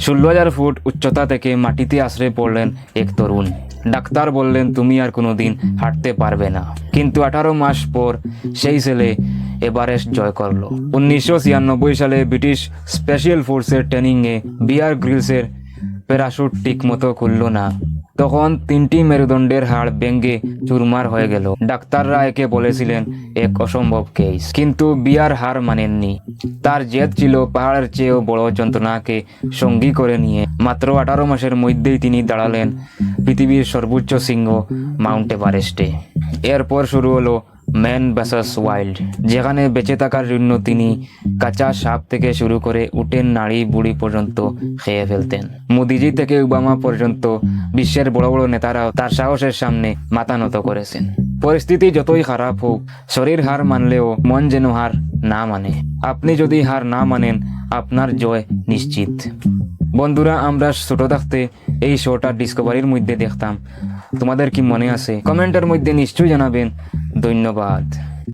16,000 foot উচ্চতা থেকে মাটিতে আশ্রে পড়লেন এক তরুণ। ডাক্তার বললেন তুমি আর কোনোদিন হাঁটতে পারবে না। কিন্তু 18 মাস পর সেই ছেলে এভারেস্ট জয় করলো। 1996 সালে ব্রিটিশ স্পেশাল ফোর্সের ট্রেনিংয়ে বিয়ার গ্রিলসের প্যারাশুট ঠিক মতো খুলল না। তখন 3টি মেরুদণ্ডের হাড় ভেঙে চুরমার হয়ে গেল। ডাক্তাররা একে বলেছিলেন এক অসম্ভব কেস, কিন্তু বিয়ার হার মানেননি। তার জেদ ছিল পাহাড়ের চেয়েও বড় যন্ত্রণাকে সঙ্গী করে নিয়ে। মাত্র 18 মাসের মধ্যেই তিনি দাঁড়ালেন পৃথিবীর সর্বোচ্চ শৃঙ্গ মাউন্ট এভারেস্টে। এরপর শুরু হলো ম্যান ভার্সাস ওয়াইল্ড, যেখানে বেঁচে থাকার জন্য তিনি কাঁচা সাপ থেকে শুরু করে উটের নাড়ি বুড়ি পর্যন্ত খেয়ে ফেলতেন। মোদিজি থেকে ওবামা পর্যন্ত বিশ্বের বড় বড় নেতারাও তার সাহসের সামনে মাথা নত করেছেন। পরিস্থিতি যতই খারাপ হোক, শরীর হার মানলেও মন যেন হার না মানে। আপনি যদি হার না মানেন, আপনার জয় নিশ্চিত। বন্ধুরা, আমরা ছোট থাকতে এই শোটা ডিসকভারির মধ্যে দেখতাম। তোমাদের কি মনে আছে? কমেন্টের মধ্যে নিশ্চয়ই জানাবেন। ধন্যবাদ।